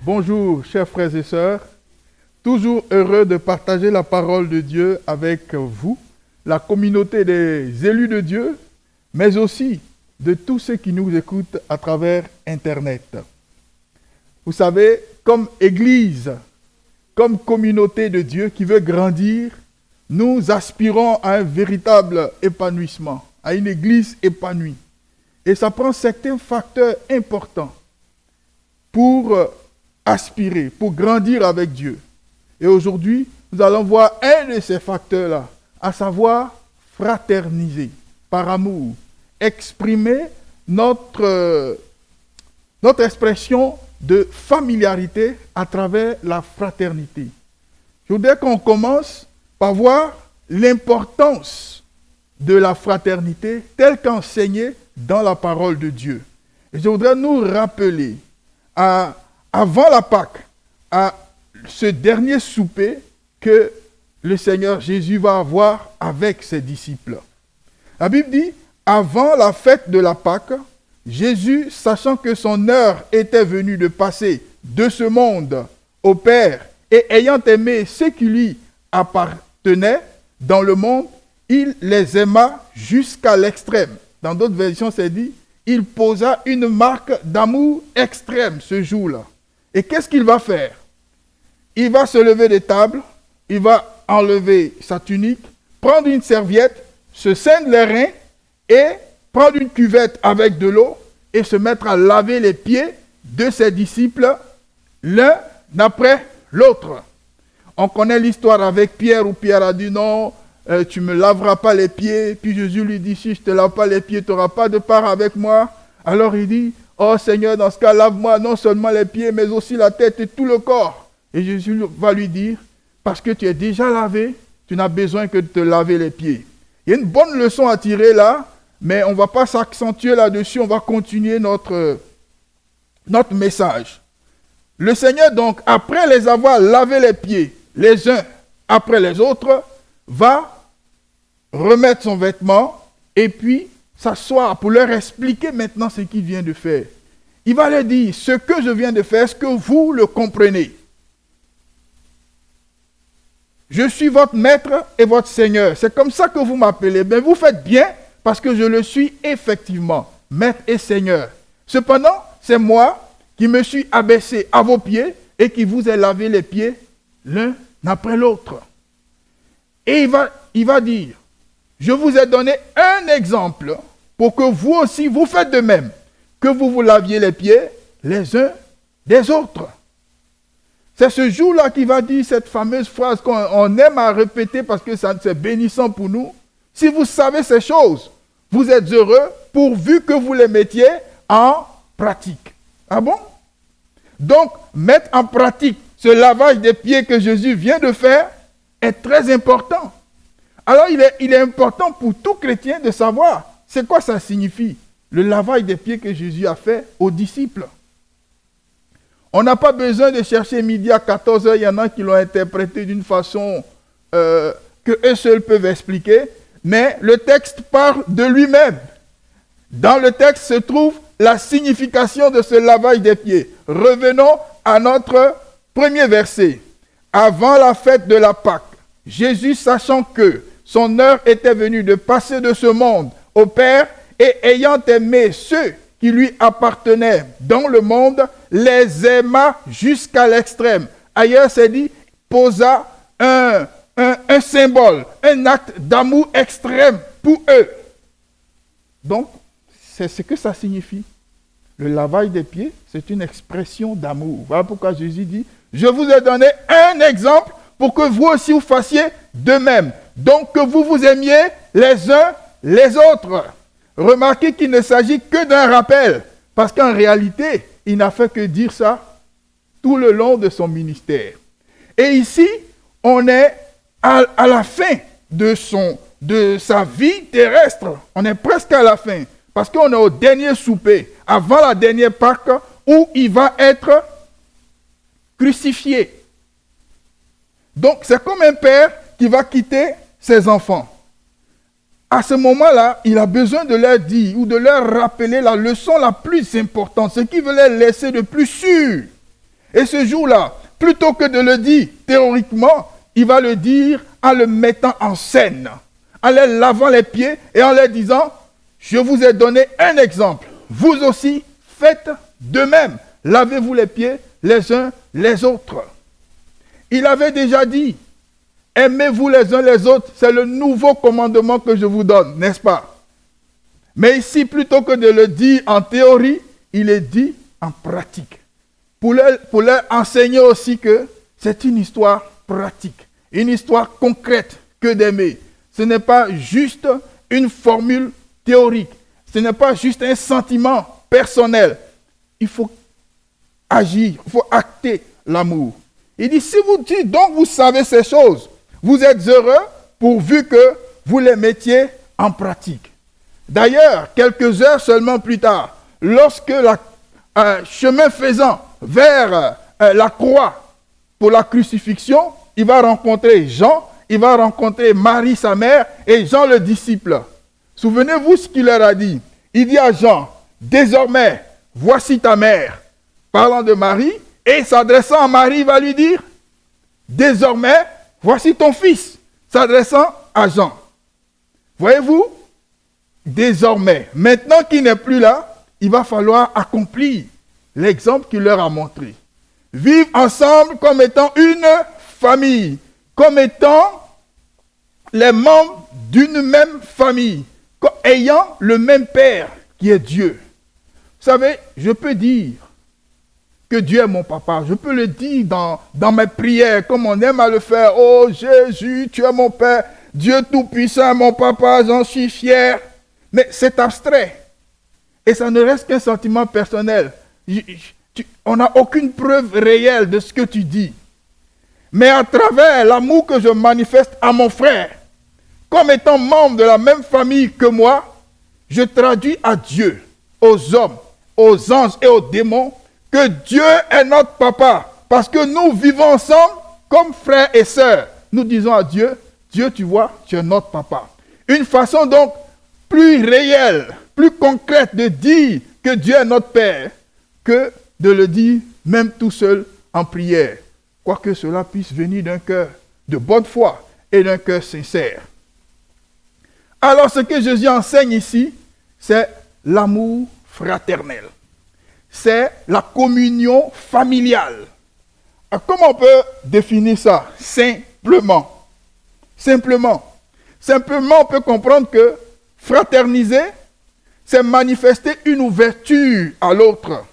Bonjour, chers frères et sœurs. Toujours heureux de partager la parole de Dieu avec vous, la communauté des élus de Dieu, mais aussi de tous ceux qui nous écoutent à travers Internet. Vous savez, comme Église, comme communauté de Dieu qui veut grandir, nous aspirons à un véritable épanouissement, à une Église épanouie. Et ça prend certains facteurs importants pour aspirer, pour grandir avec Dieu. Et aujourd'hui, nous allons voir un de ces facteurs-là, à savoir fraterniser, par amour, exprimer notre expression de familiarité à travers la fraternité. Je voudrais qu'on commence par voir l'importance de la fraternité telle qu'enseignée dans la parole de Dieu. Et je voudrais nous rappeler, avant la Pâque, à ce dernier souper que le Seigneur Jésus va avoir avec ses disciples. La Bible dit, avant la fête de la Pâque, Jésus, sachant que son heure était venue de passer de ce monde au Père, et ayant aimé ceux qui lui appartenaient dans le monde, il les aima jusqu'à l'extrême. Dans d'autres versions, c'est dit, il posa une marque d'amour extrême ce jour-là. Et qu'est-ce qu'il va faire? Il va se lever de table, il va enlever sa tunique, prendre une serviette, se ceindre les reins et prendre une cuvette avec de l'eau et se mettre à laver les pieds de ses disciples, l'un après l'autre. On connaît l'histoire avec Pierre où Pierre a dit non, tu ne me laveras pas les pieds. Puis Jésus lui dit, si je ne te lave pas les pieds, tu n'auras pas de part avec moi. Alors il dit, oh Seigneur, dans ce cas, lave-moi non seulement les pieds, mais aussi la tête et tout le corps. Et Jésus va lui dire, parce que tu es déjà lavé, tu n'as besoin que de te laver les pieds. Il y a une bonne leçon à tirer là, mais on ne va pas s'accentuer là-dessus, on va continuer notre message. Le Seigneur donc, après les avoir lavé les pieds, les uns après les autres, va remettre son vêtement et puis s'asseoir pour leur expliquer maintenant ce qu'il vient de faire. Il va leur dire, ce que je viens de faire, est-ce que vous le comprenez? Je suis votre maître et votre Seigneur. C'est comme ça que vous m'appelez. Mais vous faites bien parce que je le suis effectivement, maître et Seigneur. Cependant, c'est moi qui me suis abaissé à vos pieds et qui vous ai lavé les pieds l'un après l'autre. Et il va dire, je vous ai donné un exemple pour que vous aussi, vous faites de même, que vous vous laviez les pieds les uns des autres. C'est ce jour-là qu'il va dire cette fameuse phrase qu'on aime à répéter parce que c'est bénissant pour nous. Si vous savez ces choses, vous êtes heureux pourvu que vous les mettiez en pratique. Ah bon? Donc, mettre en pratique ce lavage des pieds que Jésus vient de faire est très important. Alors, il est important pour tout chrétien de savoir c'est quoi ça signifie, le lavage des pieds que Jésus a fait aux disciples. On n'a pas besoin de chercher midi à 14h, il y en a qui l'ont interprété d'une façon que eux seuls peuvent expliquer, mais le texte parle de lui-même. Dans le texte se trouve la signification de ce lavage des pieds. Revenons à notre premier verset. Avant la fête de la Pâque, Jésus, sachant que son heure était venue de passer de ce monde au Père et ayant aimé ceux qui lui appartenaient dans le monde, les aima jusqu'à l'extrême. Ailleurs, c'est dit, posa un symbole, un acte d'amour extrême pour eux. Donc, c'est ce que ça signifie. Le lavage des pieds, c'est une expression d'amour. Voilà pourquoi Jésus dit, je vous ai donné un exemple pour que vous aussi vous fassiez de même. Donc, que vous vous aimiez les uns les autres. Remarquez qu'il ne s'agit que d'un rappel, parce qu'en réalité, il n'a fait que dire ça tout le long de son ministère. Et ici, on est à la fin de sa vie terrestre. On est presque à la fin, parce qu'on est au dernier souper, avant la dernière Pâque, où il va être crucifié. Donc, c'est comme un père qui va quitter ses enfants. À ce moment-là, il a besoin de leur dire ou de leur rappeler la leçon la plus importante, ce qui veut les laisser de plus sûr. Et ce jour-là, plutôt que de le dire théoriquement, il va le dire en le mettant en scène, en leur lavant les pieds et en leur disant, je vous ai donné un exemple. Vous aussi, faites de même. Lavez-vous les pieds les uns les autres. Il avait déjà dit, aimez-vous les uns les autres, c'est le nouveau commandement que je vous donne, n'est-ce pas? Mais ici, plutôt que de le dire en théorie, il est dit en pratique. Pour leur enseigner aussi que c'est une histoire pratique, une histoire concrète que d'aimer. Ce n'est pas juste une formule théorique, ce n'est pas juste un sentiment personnel. Il faut agir, il faut acter l'amour. Il dit, si vous dites donc vous savez ces choses, vous êtes heureux pourvu que vous les mettiez en pratique. D'ailleurs, quelques heures seulement plus tard, lorsque chemin faisant vers la croix pour la crucifixion, il va rencontrer Jean, il va rencontrer Marie, sa mère, et Jean, le disciple. Souvenez-vous ce qu'il leur a dit. Il dit à Jean, désormais, voici ta mère. Parlant de Marie, et s'adressant à Marie, il va lui dire, désormais, voici ton fils. S'adressant à Jean. Voyez-vous, désormais, maintenant qu'il n'est plus là, il va falloir accomplir l'exemple qu'il leur a montré. Vivre ensemble comme étant une famille, comme étant les membres d'une même famille, ayant le même Père qui est Dieu. Vous savez, je peux dire que Dieu est mon papa. Je peux le dire dans mes prières, comme on aime à le faire. Oh Jésus, tu es mon Père. Dieu Tout-Puissant, mon papa, j'en suis fier. Mais c'est abstrait. Et ça ne reste qu'un sentiment personnel. On n'a aucune preuve réelle de ce que tu dis. Mais à travers l'amour que je manifeste à mon frère, comme étant membre de la même famille que moi, je traduis à Dieu, aux hommes, aux anges et aux démons, que Dieu est notre papa. Parce que nous vivons ensemble comme frères et sœurs. Nous disons à Dieu, Dieu, tu vois, tu es notre papa. Une façon donc plus réelle, plus concrète de dire que Dieu est notre Père, que de le dire même tout seul en prière. Quoique cela puisse venir d'un cœur de bonne foi et d'un cœur sincère. Alors ce que Jésus enseigne ici, c'est l'amour fraternel. C'est la communion familiale. Alors, comment on peut définir ça? Simplement, on peut comprendre que fraterniser, c'est manifester une ouverture à l'autre.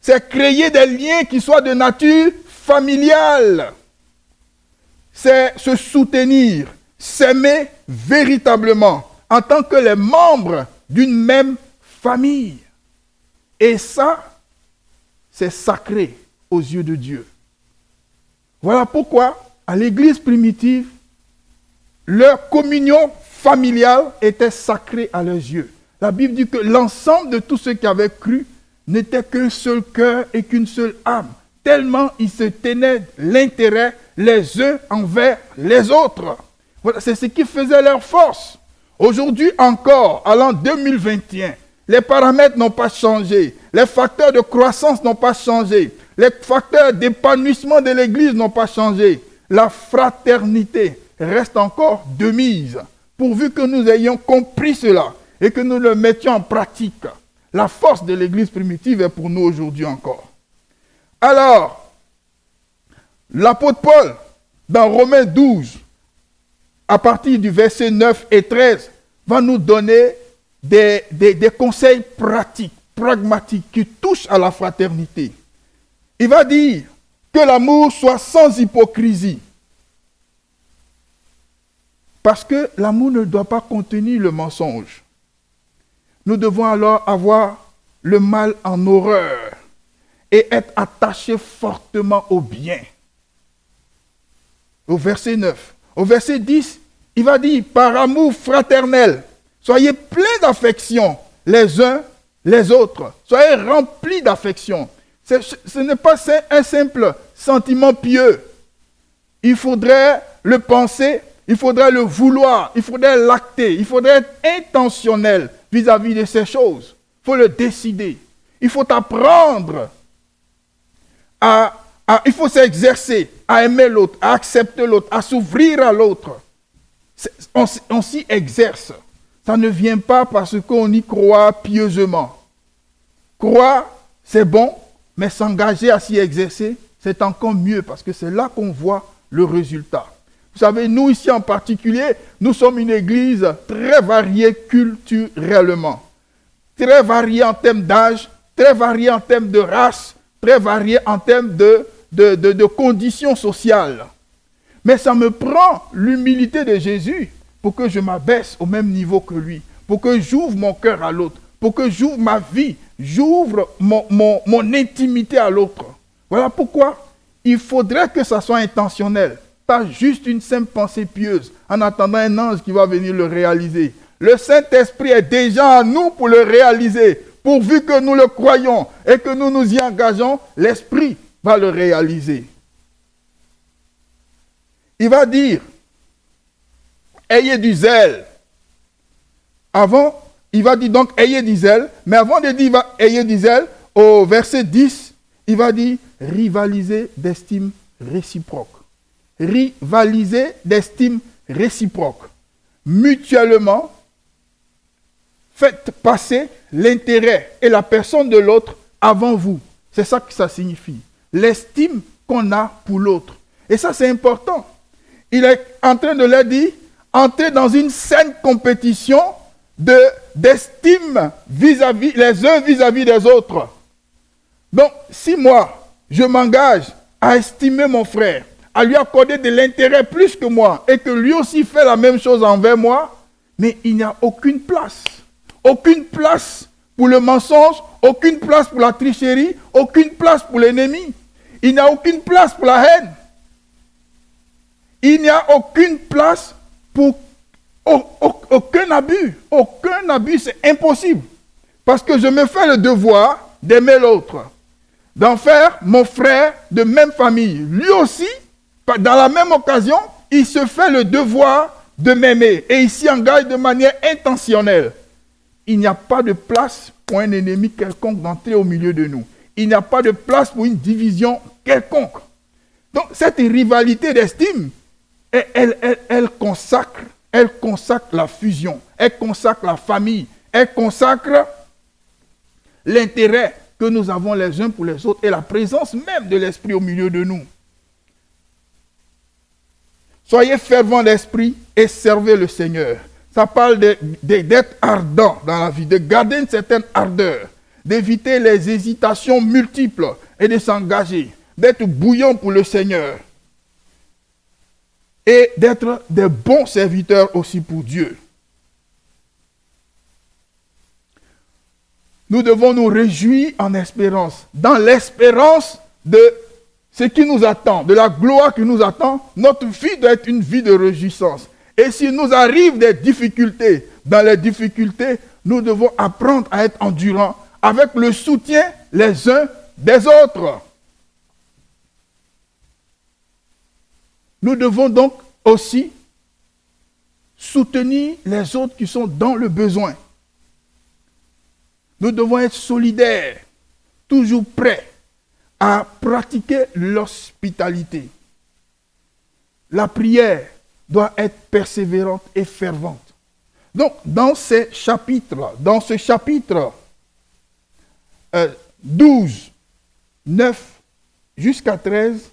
C'est créer des liens qui soient de nature familiale. C'est se soutenir, s'aimer véritablement en tant que les membres d'une même famille. Et ça, c'est sacré aux yeux de Dieu. Voilà pourquoi, à l'église primitive, leur communion familiale était sacrée à leurs yeux. La Bible dit que l'ensemble de tous ceux qui avaient cru n'était qu'un seul cœur et qu'une seule âme, tellement ils se tenaient l'intérêt les uns envers les autres. Voilà, c'est ce qui faisait leur force. Aujourd'hui encore, à l'an 2021, les paramètres n'ont pas changé, les facteurs de croissance n'ont pas changé, les facteurs d'épanouissement de l'Église n'ont pas changé. La fraternité reste encore de mise, pourvu que nous ayons compris cela et que nous le mettions en pratique. La force de l'Église primitive est pour nous aujourd'hui encore. Alors, l'apôtre Paul, dans Romains 12, à partir du verset 9 et 13, va nous donner des conseils pratiques, pragmatiques, qui touchent à la fraternité. Il va dire que l'amour soit sans hypocrisie. Parce que l'amour ne doit pas contenir le mensonge. Nous devons alors avoir le mal en horreur et être attachés fortement au bien. Au verset 9. Au verset 10, il va dire, par amour fraternel, soyez pleins d'affection les uns les autres. Soyez remplis d'affection. Ce n'est pas un simple sentiment pieux. Il faudrait le penser, il faudrait le vouloir, il faudrait l'acter, il faudrait être intentionnel vis-à-vis de ces choses. Il faut le décider. Il faut apprendre à il faut s'exercer à aimer l'autre, à accepter l'autre, à s'ouvrir à l'autre. On s'y exerce. Ça ne vient pas parce qu'on y croit pieusement. Croire, c'est bon, mais s'engager à s'y exercer, c'est encore mieux parce que c'est là qu'on voit le résultat. Vous savez, nous ici en particulier, nous sommes une église très variée culturellement. Très variée en termes d'âge, très variée en termes de race, très variée en termes de conditions sociales. Mais ça me prend l'humilité de Jésus pour que je m'abaisse au même niveau que lui, pour que j'ouvre mon cœur à l'autre, pour que j'ouvre ma vie, j'ouvre mon intimité à l'autre. Voilà pourquoi il faudrait que ça soit intentionnel, pas juste une simple pensée pieuse, en attendant un ange qui va venir le réaliser. Le Saint-Esprit est déjà en nous pour le réaliser. Pourvu que nous le croyons et que nous nous y engageons, l'Esprit va le réaliser. Il va dire, ayez du zèle. Avant, il va dire donc, ayez du zèle. Mais avant de dire, ayez du zèle, au verset 10, il va dire, rivalisez d'estime réciproque. Rivalisez d'estime réciproque. Mutuellement, faites passer l'intérêt et la personne de l'autre avant vous. C'est ça que ça signifie. L'estime qu'on a pour l'autre. Et ça, c'est important. Il est en train de leur dire, entrez dans une saine compétition d'estime vis-à-vis, les uns vis-à-vis des autres. Donc, si moi, je m'engage à estimer mon frère, à lui accorder de l'intérêt plus que moi, et que lui aussi fait la même chose envers moi, mais il n'y a aucune place. Aucune place pour le mensonge, aucune place pour la tricherie, aucune place pour l'ennemi. Il n'y a aucune place pour la haine. Il n'y a aucune place pour aucun abus. Aucun abus, c'est impossible. Parce que je me fais le devoir d'aimer l'autre. D'en faire mon frère de même famille. Lui aussi, dans la même occasion, il se fait le devoir de m'aimer. Et il s'y engage de manière intentionnelle. Il n'y a pas de place pour un ennemi quelconque d'entrer au milieu de nous. Il n'y a pas de place pour une division quelconque. Donc, cette rivalité d'estime, elle consacre la fusion, elle consacre la famille, elle consacre l'intérêt que nous avons les uns pour les autres et la présence même de l'Esprit au milieu de nous. Soyez fervents d'esprit et servez le Seigneur. Ça parle d'être ardent dans la vie, de garder une certaine ardeur, d'éviter les hésitations multiples et de s'engager, d'être bouillant pour le Seigneur et d'être des bons serviteurs aussi pour Dieu. Nous devons nous réjouir en espérance, dans l'espérance de ce qui nous attend, de la gloire qui nous attend. Notre vie doit être une vie de réjouissance. Et s'il nous arrive des difficultés, dans les difficultés, nous devons apprendre à être endurants avec le soutien les uns des autres. Nous devons donc aussi soutenir les autres qui sont dans le besoin. Nous devons être solidaires, toujours prêts à pratiquer l'hospitalité. La prière doit être persévérante et fervente. Donc, dans ce chapitre 12, 9 jusqu'à 13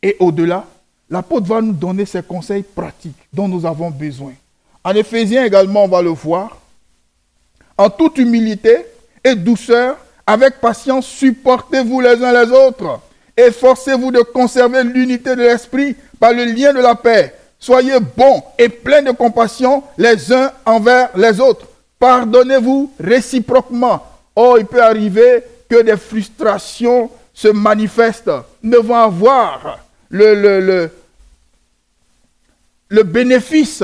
et au-delà, l'apôtre va nous donner ces conseils pratiques dont nous avons besoin. En Éphésiens également, on va le voir. En toute humilité et douceur, avec patience, supportez-vous les uns les autres. Efforcez-vous de conserver l'unité de l'esprit par le lien de la paix. Soyez bons et pleins de compassion les uns envers les autres. Pardonnez-vous réciproquement. Oh, il peut arriver que des frustrations se manifestent. Nous devons avoir le bénéfice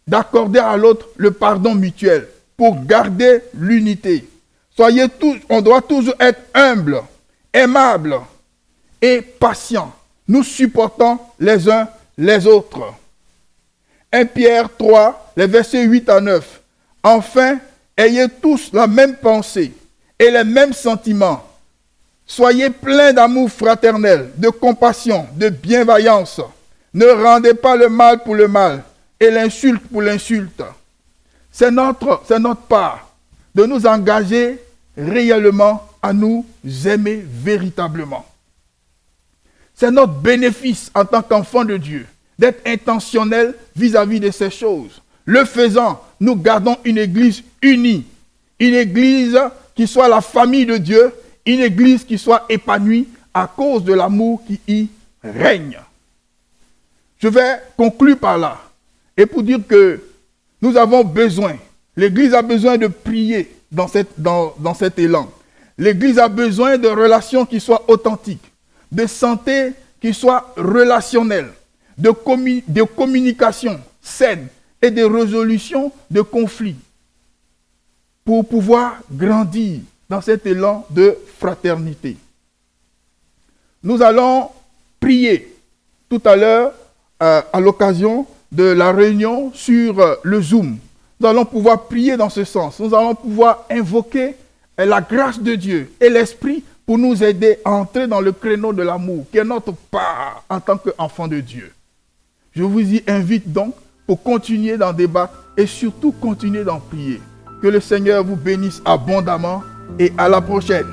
d'accorder à l'autre le pardon mutuel pour garder l'unité. On doit toujours être humble, aimable et patient. Nous supportons les uns les autres. 1 Pierre 3, les versets 8 à 9. Enfin, ayez tous la même pensée et les mêmes sentiments. Soyez pleins d'amour fraternel, de compassion, de bienveillance. Ne rendez pas le mal pour le mal et l'insulte pour l'insulte. C'est notre part de nous engager réellement à nous aimer véritablement. C'est notre bénéfice en tant qu'enfant de Dieu d'être intentionnel vis-à-vis de ces choses. Le faisant, nous gardons une église unie, une église qui soit la famille de Dieu, une église qui soit épanouie à cause de l'amour qui y règne. Je vais conclure par là et pour dire que nous avons besoin, l'église a besoin de prier dans cet élan. L'église a besoin de relations qui soient authentiques, de santé qui soit relationnelle, de communication saine et de résolution de conflits pour pouvoir grandir dans cet élan de fraternité. Nous allons prier tout à l'heure à l'occasion de la réunion sur le Zoom. Nous allons pouvoir prier dans ce sens. Nous allons pouvoir invoquer la grâce de Dieu et l'Esprit pour nous aider à entrer dans le créneau de l'amour, qui est notre part en tant qu'enfant de Dieu. Je vous y invite donc pour continuer d'en débattre et surtout continuer d'en prier. Que le Seigneur vous bénisse abondamment et à la prochaine.